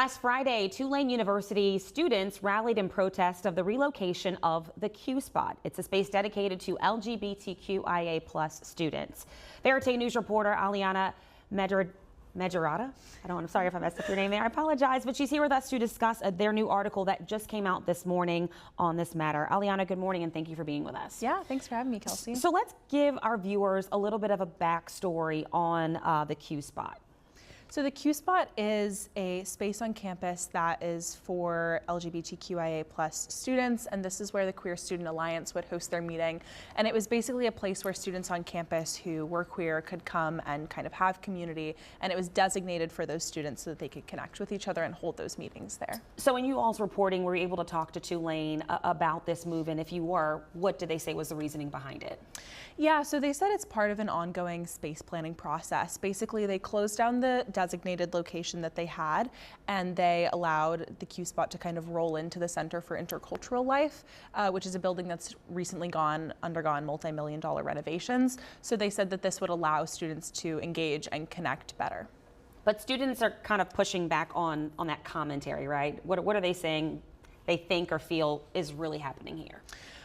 Last Friday, Tulane University students rallied in protest of the relocation of the Q Spot. It's a space dedicated to LGBTQIA+ students. Verite News reporter Aliana Medjurata, I'm sorry if I messed up your name there, I apologize, but she's here with us to discuss their new article that just came out this morning on this matter. Aliana, good morning and thank you for being with us. Yeah, thanks for having me, Kelsey. So let's give our viewers a little bit of a backstory on the Q Spot. So the Q Spot is a space on campus that is for LGBTQIA+ students, and this is where the Queer Student Alliance would host their meeting. And it was basically a place where students on campus who were queer could come and kind of have community, and it was designated for those students so that they could connect with each other and hold those meetings there. So in you all's reporting, were you able to talk to Tulane about this move, and if you were, what did they say was the reasoning behind it? Yeah, so they said it's part of an ongoing space planning process. Basically, they closed down the designated location that they had, and they allowed the Q Spot to kind of roll into the Center for Intercultural Life, which is a building that's recently undergone multi-million-dollar renovations. So they said that this would allow students to engage and connect better. But students are kind of pushing back on that commentary, right? What are they saying they think or feel is really happening here?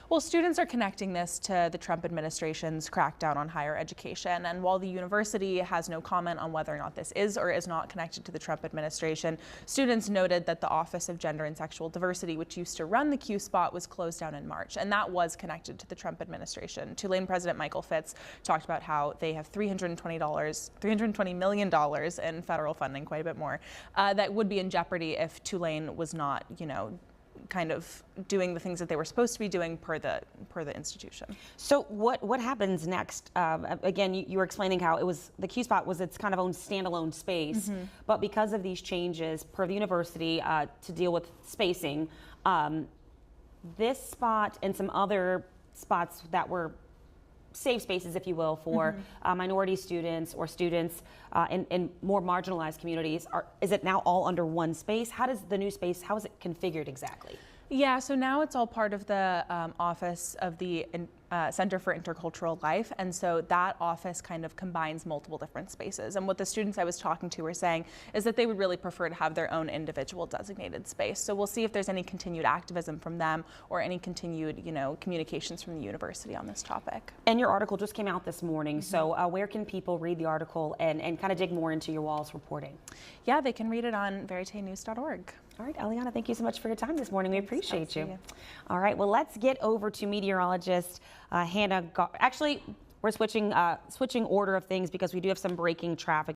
Well, students are connecting this to the Trump administration's crackdown on higher education. And while the university has no comment on whether or not this is or is not connected to the Trump administration, students noted that the Office of Gender and Sexual Diversity, which used to run the Q Spot, was closed down in March. And that was connected to the Trump administration. Tulane President Michael Fitz talked about how they have $320 million in federal funding, quite a bit more, that would be in jeopardy if Tulane was not, kind of doing the things that they were supposed to be doing per the institution. So what happens next? Again, you were explaining how the Q Spot was its kind of own standalone space, but because of these changes per the university to deal with spacing, this spot and some other spots that were safe spaces, if you will, for minority students or students in more marginalized communities. Is it now all under one space? How does the new space, how is it configured exactly? Yeah, so now it's all part of the Office of the Center for Intercultural Life, and so that office kind of combines multiple different spaces. And what the students I was talking to were saying is that they would really prefer to have their own individual designated space. So we'll see if there's any continued activism from them or any continued, communications from the university on this topic. And your article just came out this morning, so where can people read the article and kind of dig more into your all's reporting? Yeah, they can read it on veritenews.org. All right, Aliana, thank you so much for your time this morning. We appreciate you. All right, well, let's get over to meteorologist Hannah. Actually, we're switching order of things because we do have some breaking traffic.